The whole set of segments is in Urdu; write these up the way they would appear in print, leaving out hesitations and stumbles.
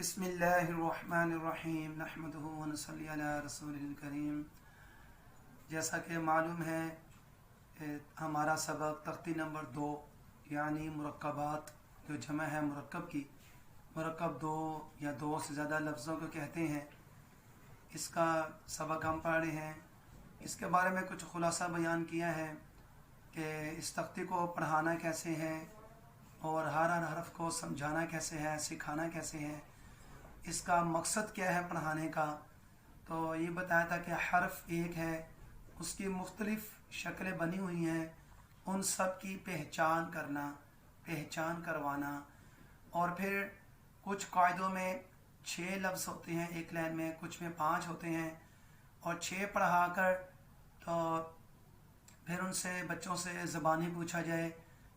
بسم اللہ الرحمن الرحیم نحمدہ ونصلی علی رسول الکریم۔ جیسا کہ معلوم ہے ہمارا سبق تختی نمبر 2 یعنی مرکبات جو جمع ہے مرکب کی، مرکب 2 یا 2 سے زیادہ لفظوں کو کہتے ہیں، اس کا سبق ہم پڑھ رہے ہیں۔ اس کے بارے میں کچھ خلاصہ بیان کیا ہے کہ اس تختی کو پڑھانا کیسے ہے اور ہر حرف کو سمجھانا کیسے ہے، سکھانا کیسے ہے، اس کا مقصد کیا ہے پڑھانے کا۔ تو یہ بتایا تھا کہ حرف ایک ہے، اس کی مختلف شکلیں بنی ہوئی ہیں، ان سب کی پہچان کرنا، پہچان کروانا، اور پھر کچھ قاعدوں میں 6 لفظ ہوتے ہیں ایک لائن میں، کچھ میں 5 ہوتے ہیں، اور 6 پڑھا کر تو پھر ان سے بچوں سے زبانی پوچھا جائے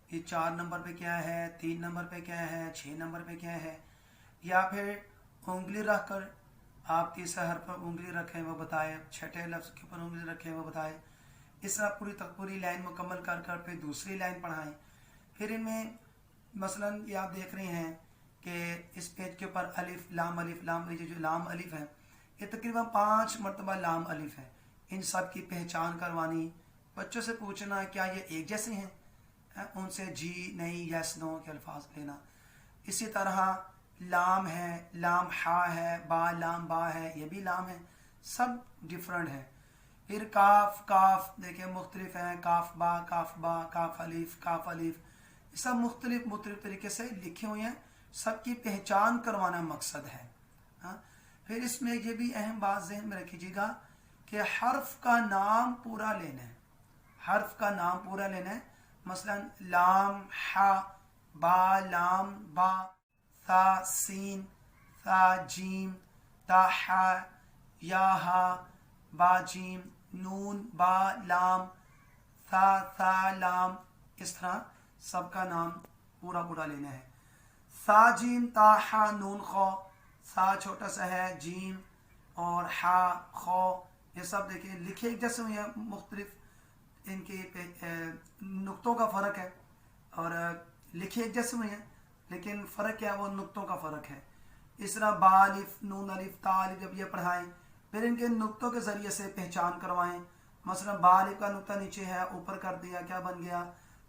کہ 4 نمبر پہ کیا ہے، 3 نمبر پہ کیا ہے، 6 نمبر پہ کیا ہے، یا پھر انگلی رکھ کر آپ تیسرے حرف پر انگلی رکھیں وہ بتائے، چھٹے لفظ کے اوپر انگلی رکھیں وہ بتائے، اس طرح پوری لائن مکمل کر کر پھر دوسری لائن پڑھائیں۔ پھر ان میں مثلا یہ آپ دیکھ رہے ہیں کہ اس پیج کے اوپر الف لام جو لام الف ہے، یہ تقریباً 5 مرتبہ لام الف ہے، ان سب کی پہچان کروانی، بچوں سے پوچھنا کیا یہ ایک جیسے ہیں، ان سے جی نہیں یس نو کے الفاظ لینا۔ اسی طرح لام ہے، لام ہا ہے، با لام با ہے، یہ بھی لام ہے، سب ڈیفرنٹ ہے۔ پھر کاف دیکھیں مختلف ہیں، کاف با، کاف الف، یہ سب مختلف طریقے سے لکھے ہوئے ہیں، سب کی پہچان کروانا مقصد ہے۔ پھر اس میں یہ بھی اہم بات ذہن میں رکھیے گا کہ حرف کا نام پورا لینا ہے، حرف کا نام پورا لینا ہے۔ مثلا لام ہا، با لام با، ثا سین، ثا جیم، تا ہا، یا ہا، با جیم، نون با لام، ثا لام، اس طرح سب کا نام پورا لینا ہے۔ ثا جیم تا ہا نون خو، ثا چھوٹا سا ہے، جیم اور ہا خو، یہ سب دیکھیں لکھے ایک جیسے ہوئے ہیں، مختلف ان کے نقطوں کا فرق ہے، اور لکھے ایک جیسے ہوئے ہیں لیکن فرق کیا ہے، وہ نقطوں کا فرق ہے۔ اس طرح با الف، نون الف، تا الف جب یہ پڑھائیں پھر ان کے نقطوں کے ذریعے سے پہچان کروائیں۔ مثلا با الف کا نقطہ نیچے ہے، اوپر کر دیا کیا بن گیا،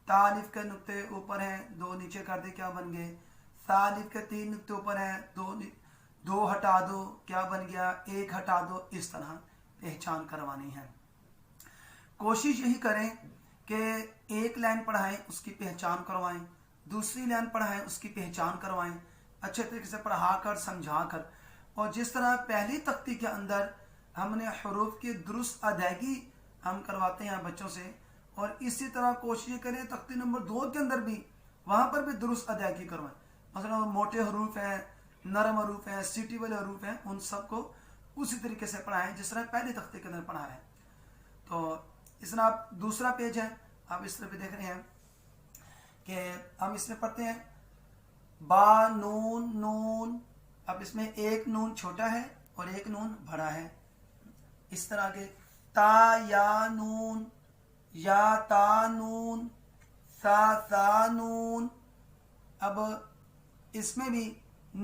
تا الف کے نقطے اوپر ہیں، 2 نیچے کر دے کیا بن گئے، ثا الف کے 3 نقطے اوپر ہیں، 2 ہٹا دو کیا بن گیا، 1 ہٹا دو، اس طرح پہچان کروانی ہے۔ کوشش یہی کریں کہ ایک لائن پڑھائیں اس کی پہچان کروائیں، دوسری لائن پڑھائیں اس کی پہچان کروائیں، اچھے طریقے سے پڑھا کر سمجھا کر۔ اور جس طرح پہلی تختی کے اندر ہم نے حروف کی درست ادائیگی ہم کرواتے ہیں بچوں سے، اور اسی طرح کوشش کریں تختی نمبر 2 کے اندر بھی وہاں پر بھی درست ادائیگی کروائیں۔ مثلا موٹے حروف ہیں، نرم حروف ہیں، سیٹی والے حروف ہیں، ان سب کو اسی طریقے سے پڑھائیں جس طرح پہلی تختی کے اندر پڑھا ہے۔ تو اس طرح آپ دوسرا پیج ہے، آپ اس طرح پہ دیکھ رہے ہیں کہ ہم اس میں پڑھتے ہیں با نون، اب اس میں ایک نون چھوٹا ہے اور ایک نون بڑا ہے۔ اس طرح کے تا یا نون، یا تا نون، ثا نون۔ اب اس میں بھی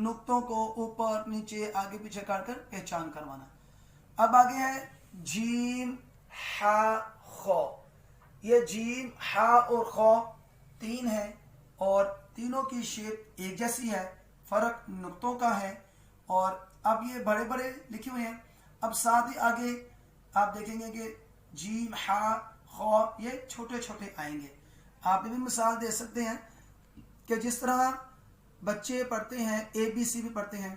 نقطوں کو اوپر نیچے آگے پیچھے کر کر پہچان کروانا۔ اب آگے ہے جیم ہا خو، یہ جیم ہا اور خو 3 ہے، اور تینوں کی شیپ ایک جیسی ہے، فرق نقطوں کا ہے، اور اب یہ بڑے لکھے ہوئے ہیں۔ اب ساتھ ہی آگے آپ دیکھیں گے کہ جیم ہا خو یہ چھوٹے آئیں گے۔ آپ بھی مثال دے سکتے ہیں کہ جس طرح بچے پڑھتے ہیں ABC بھی پڑھتے ہیں،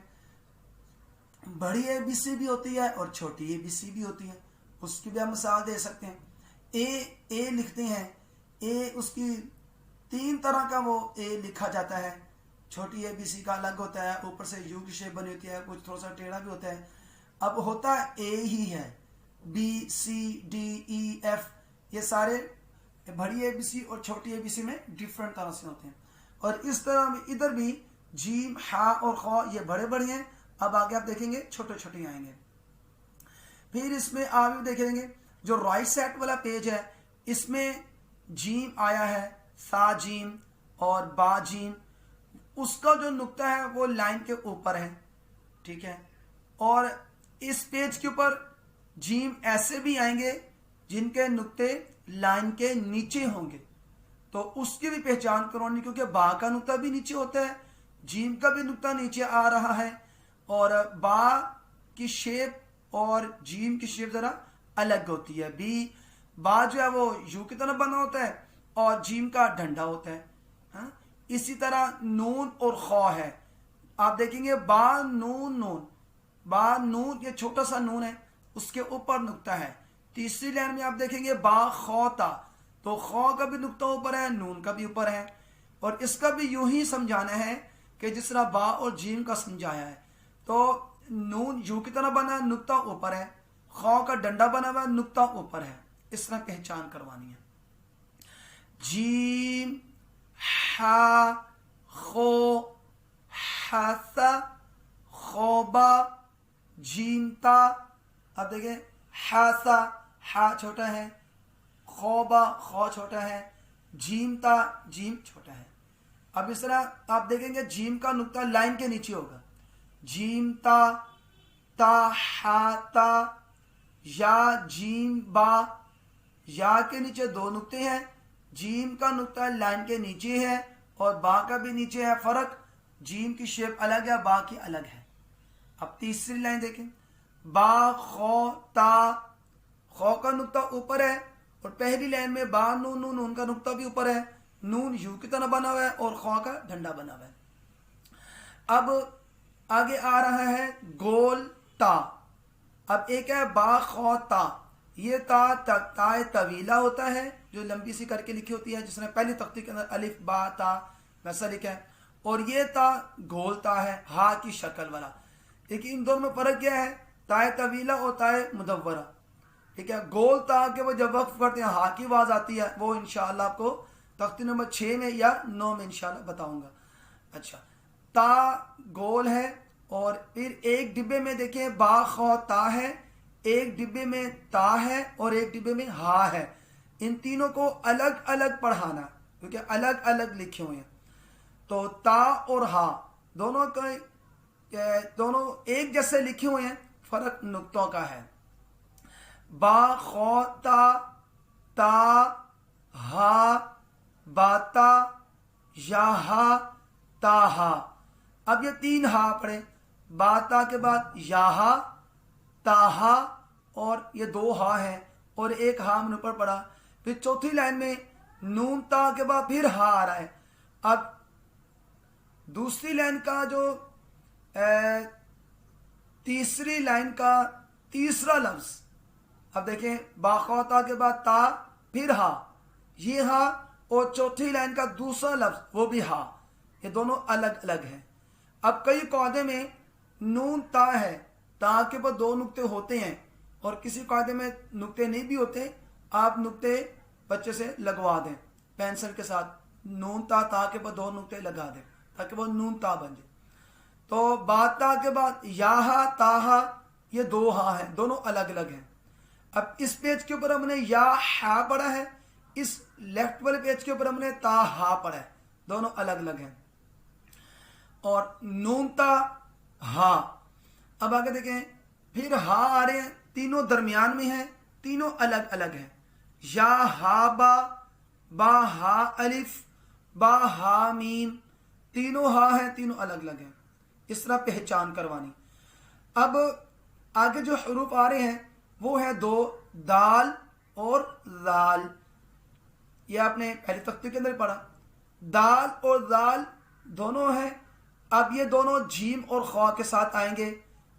بڑی ABC بھی ہوتی ہے اور چھوٹی ABC بھی ہوتی ہے، اس کی بھی آپ مثال دے سکتے ہیں۔ اے لکھتے ہیں، اے اس کی 3 طرح کا وہ اے لکھا جاتا ہے، چھوٹی ABC کا الگ ہوتا ہے، اوپر سے یو کی شیپ بنی ہوتی ہے، کچھ تھوڑا سا ٹیڑھا بھی ہوتا ہے۔ اب ہوتا اے ہی ہے، B C D E F یہ سارے بڑی ABC اور چھوٹی ABC میں ڈیفرنٹ طرح سے ہوتے ہیں، اور اس طرح ادھر بھی جیم ہا اور خو یہ بڑے ہیں، اب آگے آپ دیکھیں گے چھوٹے آئیں گے۔ پھر اس میں آپ دیکھیں گے جو رائٹ سائڈ والا پیج ہے اس میں جیم آیا ہے، ثا جیم اور با جیم، اس کا جو نقطہ ہے وہ لائن کے اوپر ہے، ٹھیک ہے. اور اس پیج کے اوپر جیم ایسے بھی آئیں گے جن کے نقطے لائن کے نیچے ہوں گے، تو اس کی بھی پہچان کرونی، کیونکہ با کا نقطہ بھی نیچے ہوتا ہے، جیم کا بھی نقطہ نیچے آ رہا ہے، اور با کی شیپ اور جیم کی شیپ ذرا الگ ہوتی ہے. با جو ہے وہ یو کی طرح بنا ہوتا ہے اور جیم کا ڈنڈا ہوتا ہے. ہاں، اسی طرح نون اور خو ہے. آپ دیکھیں گے با نون نون، با نون یہ چھوٹا سا نون ہے، اس کے اوپر نقطہ ہے. تیسری لائن میں آپ دیکھیں گے با خو تا، تو خو کا بھی نقطہ اوپر ہے، نون کا بھی اوپر ہے. اور اس کا بھی یوں ہی سمجھانا ہے کہ جس طرح با اور جیم کا سمجھایا ہے. تو نون یوں کی طرح بنا ہے، نقطہ اوپر ہے، خو کا ڈنڈا بنا ہوا ہے، نقطہ اوپر ہے. اس طرح پہچان کروانی ہے. جیم ہا خو ہاسا خوبا جیمتا. اب دیکھیں ہاسا ہا چھوٹا ہے، خوبا خو چھوٹا ہے، جیمتا جیم چھوٹا ہے. اب اس طرح آپ دیکھیں گے جیم کا نقطہ لائن کے نیچے ہوگا. جیمتا تا ہا تا، یا جیم با، یا کے نیچے دو نقطے ہیں، جیم کا نقطہ لائن کے نیچے ہے اور با کا بھی نیچے ہے. فرق جیم کی شیپ الگ ہے، با کی الگ ہے. اب تیسری لائن دیکھیں، با خو تا، خو کا نقطہ اوپر ہے اور پہلی لائن میں با نون نون، نون کا نقطہ بھی اوپر ہے، نون یو کی طرح بنا ہوا ہے اور خو کا ڈنڈا بنا ہوا ہے. اب آگے آ رہا ہے گول تا. اب ایک ہے با خو تا، یہ تا طویلہ ہوتا ہے جو لمبی سی کر کے لکھی ہوتی ہے، جس نے پہلی تختی کے اندر الف با تا ویسا لکھا ہے. اور یہ تا گول تا ہے، ہا کی شکل والا. لیکن ان دونوں میں فرق کیا ہے؟ تا طویلہ اور تا مدورہ. ٹھیک ہے، گول تا کے وہ جب وقف کرتے ہیں ہا کی آواز آتی ہے، وہ انشاءاللہ آپ کو تختی نمبر 6 میں یا 9 میں انشاءاللہ بتاؤں گا. اچھا، تا گول ہے اور پھر ایک ڈبے میں دیکھیں با خو تا ہے، ایک ڈبے میں تا ہے اور ایک ڈبے میں ہا ہے. ان تینوں کو الگ الگ پڑھانا کیونکہ الگ الگ لکھے ہوئے ہیں. تو تا اور ہا دونوں ایک جیسے لکھے ہوئے ہیں، فرق نقطوں کا ہے. با خو تا، تا ہا، باتا، یا ہا، تا ہا. اب یہ تین ہا پڑھے، باتا کے بعد یا ہا، تا ہا، اور یہ دو ہا ہیں اور ایک ہا ہم نے اوپر پڑھا. پھر چوتھی لائن میں نون تا کے بعد پھر ہا آ رہا ہے. اب دوسری لائن کا جو تیسری لائن کا تیسرا لفظ، اب دیکھیں با خو تا کے بعد تا پھر ہا، یہ ہا، اور چوتھی لائن کا دوسرا لفظ وہ بھی ہا. یہ دونوں الگ الگ ہیں. اب کئی قاعدے میں نون تا ہے، تا کے بعد دو نقطے ہوتے ہیں، اور کسی قاعدے میں نقطے نہیں بھی ہوتے. آپ نقطے بچے سے لگوا دیں پینسل کے ساتھ، نون تا، تا کے بعد دو نقطے لگا دیں تاکہ وہ نون تا بن جائے. تو با تا کے بعد یا ہا، تا ہا، یہ دو ہا ہیں، دونوں الگ الگ ہیں. اب اس پیج کے اوپر ہم نے یا ہا پڑھا ہے، اس لیفٹ والے پیج کے اوپر ہم نے تا ہا پڑھا ہے، دونوں الگ الگ ہیں. اور نون تا ہا. اب آگے دیکھیں پھر ہا آ رہے ہیں، تینوں درمیان میں ہیں، تینوں الگ الگ ہیں. یا ہا با، با ہا الف، با ہا میم، تینوں ہا ہیں، تینوں الگ الگ ہیں. اس طرح پہچان کروانی. اب آگے جو حروف آ رہے ہیں وہ ہے دو، دال اور ذال. یہ آپ نے پہلی تختی کے اندر پڑھا. دال اور ذال دونوں ہیں. اب یہ دونوں جیم اور خوا کے ساتھ آئیں گے،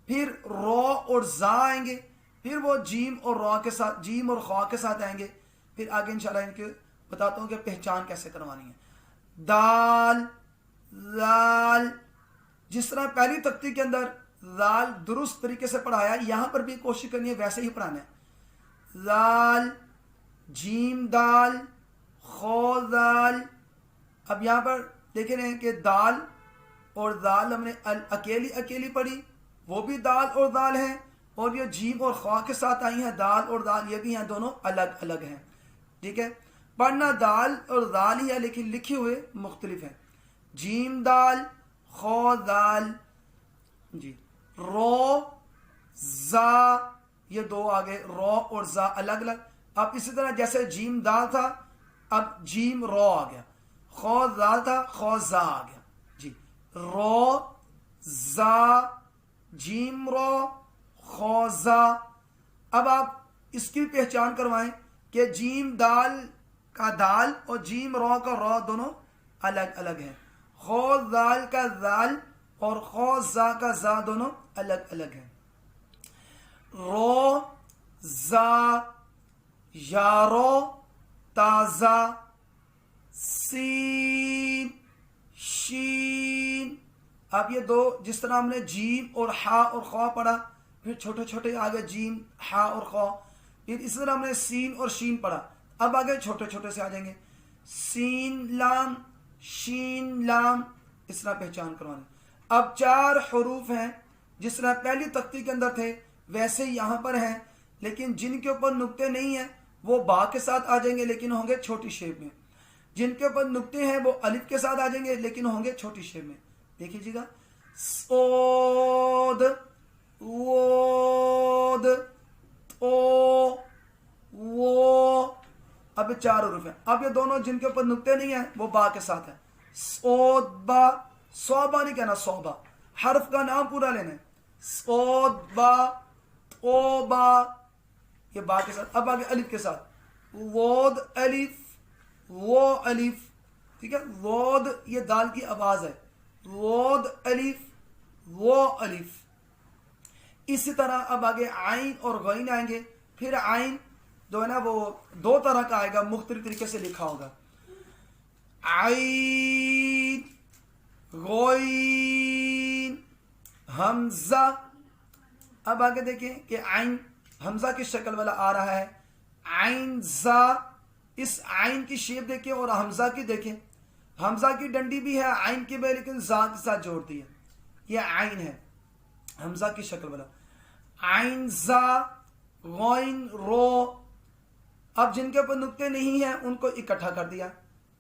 پھر رو اور زا آئیں گے، پھر وہ جیم اور رو کے ساتھ، جیم اور خوا کے ساتھ آئیں گے. پھر آگے انشاءاللہ ان کے بتاتا ہوں کہ پہچان کیسے کروانی ہے. دال، ذال، جس طرح پہلی تختی کے اندر ذال درست طریقے سے پڑھایا، یہاں پر بھی کوشش کرنی ہے ویسے ہی پڑھانا ہے. ذال، جیم دال، خو ذال. اب یہاں پر دیکھ رہے ہیں کہ دال اور ذال ہم نے اکیلی اکیلی پڑھی، وہ بھی دال اور ذال ہیں، اور یہ جیم اور خوا کے ساتھ آئی ہیں دال اور ذال، یہ بھی ہیں، دونوں الگ الگ ہیں. ٹھیک ہے، پڑھنا دال اور ذال ہی ہے لیکن لکھے ہوئے مختلف ہیں. جیم دال، خو ذال. جی رو زا یہ دو آگے رو اور زا الگ الگ. اب اسی طرح جیسے جیم دال تھا اب جیم رو آ گیا, خو دال تھا خو زا آ گیا جی. رو زا جیم رو خو زا. اب آپ اس کی پہچان کروائیں کہ جیم دال کا دال اور جیم رو کا رو دونوں الگ الگ ہیں. خو دال کا دال اور خو زا کا زا دونوں الگ الگ ہیں. رو زا یارو تازہ سین شین. اب یہ دو جس طرح ہم نے جیم اور ہا اور خو پڑھا, پھر چھوٹے چھوٹے آگے جیم ہا اور خو, پھر اسی طرح ہم نے سین اور شین پڑھا. اب آگے چھوٹے چھوٹے سے آ جائیں گے, سین لام شین لام, اس طرح پہچان کروانا. اب 4 حروف ہیں جس طرح پہلی تختی کے اندر تھے ویسے یہاں پر ہیں, لیکن جن کے اوپر نقطے نہیں ہیں وہ با کے ساتھ آ جائیں گے لیکن ہوں گے چھوٹی شیپ میں. جن کے اوپر نقطے ہیں وہ الف کے ساتھ آ جائیں گے لیکن ہوں گے چھوٹی شیپ میں. دیکھیے گا, سود وود تو وہ. اب 4 حروف ہیں. اب یہ دونوں جن کے اوپر نقطے نہیں ہیں وہ با کے ساتھ ہیں. سود با, صوبہ نہیں کہنا صوبہ, حرف کا نام پورا لینا ہے. سود با توبہ, یہ با کے ساتھ. اب آگے الف کے ساتھ, وود الف وہ الف, ٹھیک ہے. وود یہ دال کی آواز ہے, وود الف وہ الف. اسی طرح اب آگے عین اور غین آئیں گے. پھر عین جو ہے نا وہ 2 طرح کا آئے گا, مختلف طریقے سے لکھا ہوگا. عین غین حمزہ. اب آگے دیکھیں کہ عین حمزہ کی شکل والا آ رہا ہے. عین زا, اس عین کی شیپ دیکھیں اور حمزہ کی دیکھیں. حمزہ کی ڈنڈی بھی ہے عین کی بھی, لیکن زا کے ساتھ جوڑ دی ہے. یہ عین ہے حمزہ کی شکل والا. عین زا غین رو. اب جن کے اوپر نقطے نہیں ہیں ان کو اکٹھا کر دیا.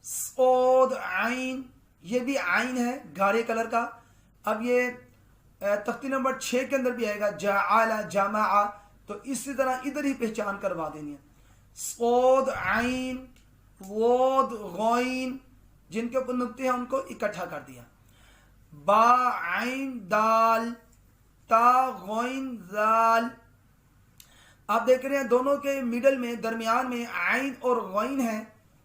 سود عین, یہ بھی عین ہے گاڑے کلر کا. اب یہ تختی نمبر 6 کے اندر بھی آئے گا جعل جمع, تو اسی طرح ادھر ہی پہچان کروا دینی ہے. سود عین وود غین, جن کے اوپر نقطے ہیں ان کو اکٹھا کر دیا. با عین دال تا غین دال. آپ دیکھ رہے ہیں دونوں کے میڈل میں درمیان میں عین اور غین ہے,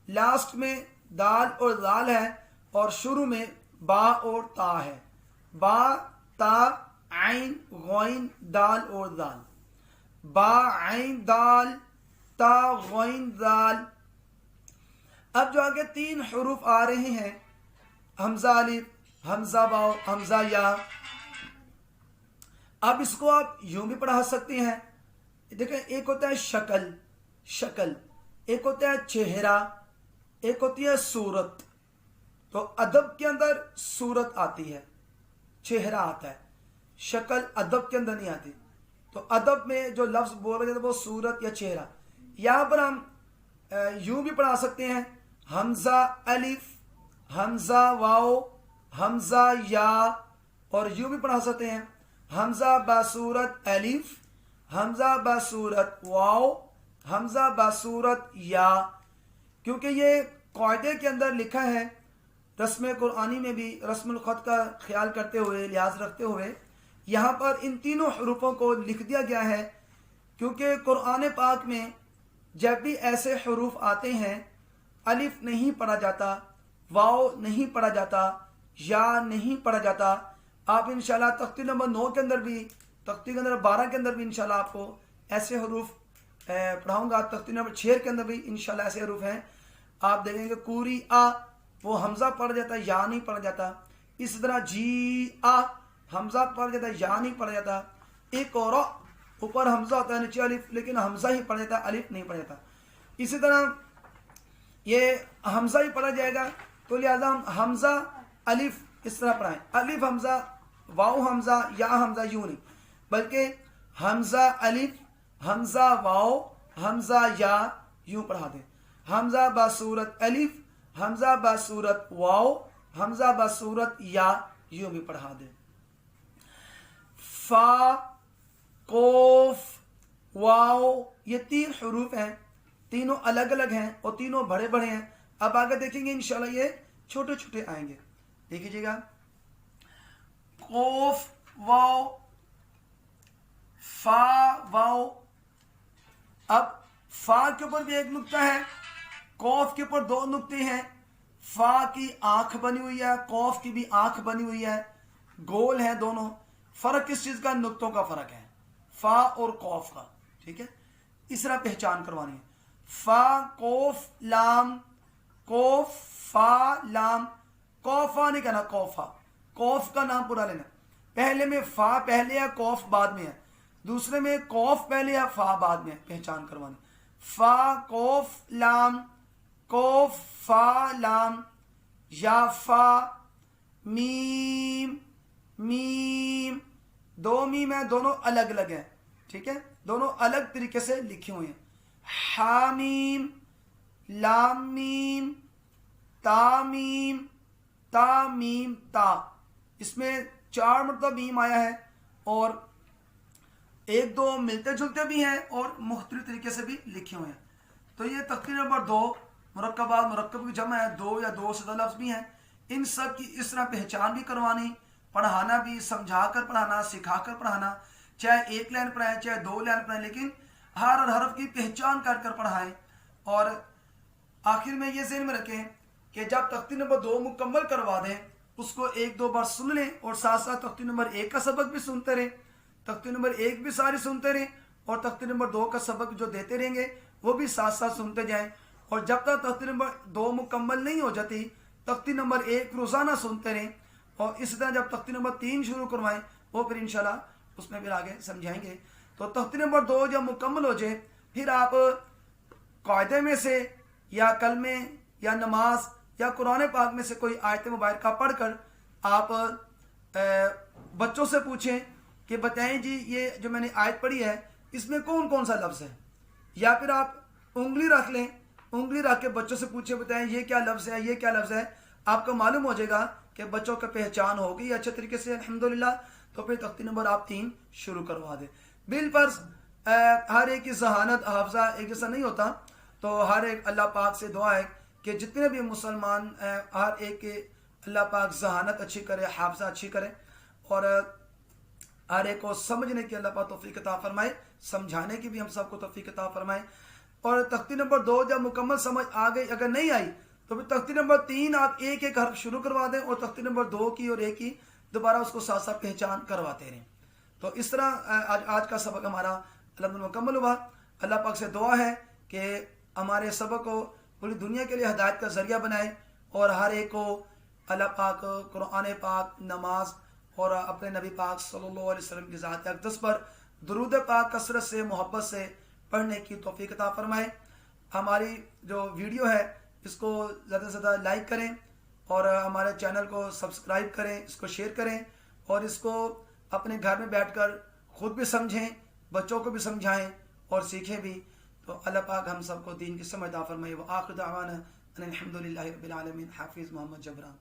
لاسٹ میں دال اور دال ہے, اور شروع میں با اور تا ہے. با تا عین غین دال اور دال. با عین دال تا غین دال. اب جو آگے 3 حروف آ رہے ہیں, حمزہ الف حمزہ واو حمزہ یا. اب اس کو آپ یوں بھی پڑھا سکتے ہیں. دیکھیں ایک ہوتا ہے شکل شکل, ایک ہوتا ہے چہرہ, ایک ہوتی ہے صورت. تو ادب کے اندر صورت آتی ہے, چہرہ آتا ہے. شکل ادب کے اندر نہیں آتی. تو ادب میں جو لفظ بول رہے تھے وہ صورت یا چہرہ. یہاں پر ہم یوں بھی پڑھا سکتے ہیں, حمزہ الف حمزہ واو حمزہ یا, اور یوں بھی پڑھا سکتے ہیں حمزہ بصورت الف حمزہ بصورت واو حمزہ بصورت یا. کیونکہ یہ قاعدے کے اندر لکھا ہے, رسم قرآنی میں بھی رسم الخط کا خیال کرتے ہوئے لحاظ رکھتے ہوئے یہاں پر ان تینوں حروفوں کو لکھ دیا گیا ہے. کیونکہ قرآن پاک میں جب بھی ایسے حروف آتے ہیں الف نہیں پڑھا جاتا, واو نہیں پڑھا جاتا, یا نہیں پڑھا جاتا. آپ انشاءاللہ تختی نمبر 9 کے اندر بھی, تختی نمبر 12 کے اندر بھی انشاءاللہ آپ کو ایسے حروف پڑھاؤں گا. تختی نمبر 6 کے اندر بھی انشاءاللہ ایسے حروف ہیں. آپ دیکھیں گے کوری آ, وہ حمزہ پڑھ جاتا ہے یا نہیں پڑھ جاتا. اسی طرح جی آ حمزہ پڑھ جاتا ہے یا نہیں پڑھ جاتا. ایک اور اوپر حمزہ ہوتا ہے نیچے الف, لیکن حمزہ ہی پڑھ جاتا ہے الف نہیں پڑھ جاتا. اسی طرح یہ حمزہ ہی پڑھا جائے گا, تو لہذا ہم حمزہ الف اس طرح پڑھائیں. الف حمزہ واو حمزہ یا حمزہ یوں نہیں, بلکہ حمزہ الف حمزہ واو حمزہ یا یوں پڑھا دیں. حمزہ بصورت الف حمزہ بصورت واو حمزہ بصورت یا یوں بھی پڑھا دیں. فا قوف واو، یہ 3 حروف ہیں، تینوں الگ الگ ہیں اور تینوں بڑے بڑے ہیں. اب آگے دیکھیں گے انشاءاللہ یہ چھوٹے چھوٹے آئیں گے. دیکھیے گا قوف واو فا واو. اب فا کے اوپر بھی ایک نقطہ ہے، قوف کے اوپر 2 نقطے ہیں. فا کی آنکھ بنی ہوئی ہے، قوف کی بھی آنکھ بنی ہوئی ہے، گول ہیں دونوں. فرق کس چیز کا؟ نقطوں کا فرق ہے، فا اور قوف کا. ٹھیک ہے، اس طرح پہچان کروانی ہے. فا قوف لام، قوف فا لام. قوفا نہیں کہنا، قوفا. قوف کا نام پورا لینا. پہلے میں فا پہلے ہے، قوف بعد میں ہے. دوسرے میں قوف پہلے ہے، فا بعد میں ہے. پہچان کروانی. فا قوف لام، قوف فا لام. یا فا میم، میم. 2 میم ہیں، دونوں الگ الگ ہیں. ٹھیک ہے، دونوں الگ طریقے سے لکھے ہوئے ہیں. حامیم، لام میم، تا میم، تا میم تا. اس میں 4 مرتبہ میم آیا ہے اور 1-2 ملتے جلتے بھی ہیں اور مختلف طریقے سے بھی لکھے ہوئے ہیں. تو یہ تختی نمبر 2 مرکبات، مرکب کی جمع ہے، 2 یا 2 سے زیادہ لفظ بھی ہیں. ان سب کی اس طرح پہچان بھی کروانی، پڑھانا بھی، سمجھا کر پڑھانا، سکھا کر پڑھانا. چاہے 1 لائن پڑھائیں چاہے 2 لائن پڑھائیں، لیکن ہر حرف کی پہچان کر کر پڑھائیں. اور آخر میں یہ ذہن میں رکھیں کہ جب تختی نمبر 2 مکمل کروا دیں اس کو 1-2 بار سن لیں اور ساتھ ساتھ تختی نمبر 1 کا سبق بھی سنتے رہیں. تختی نمبر 1 بھی ساری سنتے رہیں اور تختی نمبر 2 کا سبق جو دیتے رہیں گے وہ بھی ساتھ ساتھ سنتے جائیں. اور جب تک تختی نمبر 2 مکمل نہیں ہو جاتی تختی نمبر 1 روزانہ سنتے رہیں. اور اسی طرح جب تختی نمبر 3 شروع کروائیں وہ پھر انشاءاللہ اس میں پھر آگے سمجھائیں گے. تو تختی نمبر 2 جب مکمل ہو جائے پھر آپ قاعدے میں سے یا کلمے یا نماز یا قرآن پاک میں سے کوئی آیت مبارکہ پڑھ کر آپ بچوں سے پوچھیں کہ بتائیں جی یہ جو میں نے آیت پڑھی ہے اس میں کون کون سا لفظ ہے. یا پھر آپ انگلی رکھ لیں، انگلی رکھ کے بچوں سے پوچھیں بتائیں یہ کیا لفظ ہے، یہ کیا لفظ ہے. آپ کو معلوم ہو جائے گا کہ بچوں کا پہچان ہوگی اچھے طریقے سے الحمدللہ. تو پھر تختی نمبر آپ 3 شروع کروا دیں. بالفرض ہر ایک کی ذہانت حافظہ ایک جیسا نہیں ہوتا، تو ہر ایک اللہ پاک سے دعا ہے کہ جتنے بھی مسلمان ہر ایک کے اللہ پاک ذہانت اچھی کرے، حافظہ اچھی کرے اور ہر ایک کو سمجھنے کی اللہ پاک توفیق عطا فرمائے، سمجھانے کی بھی ہم سب کو توفیق عطا فرمائے. اور تختی نمبر 2 جب مکمل سمجھ آ گئی، اگر نہیں آئی تو پھر تختی نمبر 3 آپ ایک ایک حرف شروع کروا دیں اور تختی نمبر 2 کی اور 1 کی دوبارہ اس کو ساتھ ساتھ پہچان کرواتے رہیں. تو اس طرح آج کا سبق ہمارا الحمدللہ مکمل ہوا. اللہ پاک سے دعا ہے کہ ہمارے سبق کو پوری دنیا کے لیے ہدایت کا ذریعہ بنائے اور ہر ایک کو اللہ پاک قرآن پاک، نماز اور اپنے نبی پاک صلی اللہ علیہ وسلم کی ذات اقدس پر درود پاک کثرت سے، محبت سے پڑھنے کی توفیق عطا فرمائے. ہماری جو ویڈیو ہے اس کو زیادہ سے زیادہ لائک کریں اور ہمارے چینل کو سبسکرائب کریں، اس کو شیئر کریں اور اس کو اپنے گھر میں بیٹھ کر خود بھی سمجھیں، بچوں کو بھی سمجھائیں اور سیکھیں بھی. تو اللہ پاک ہم سب کو دین کی سمجھ عطا فرمائے. وآخر دعوانا ان الحمد للہ رب العالمین. حافظ محمد جبران.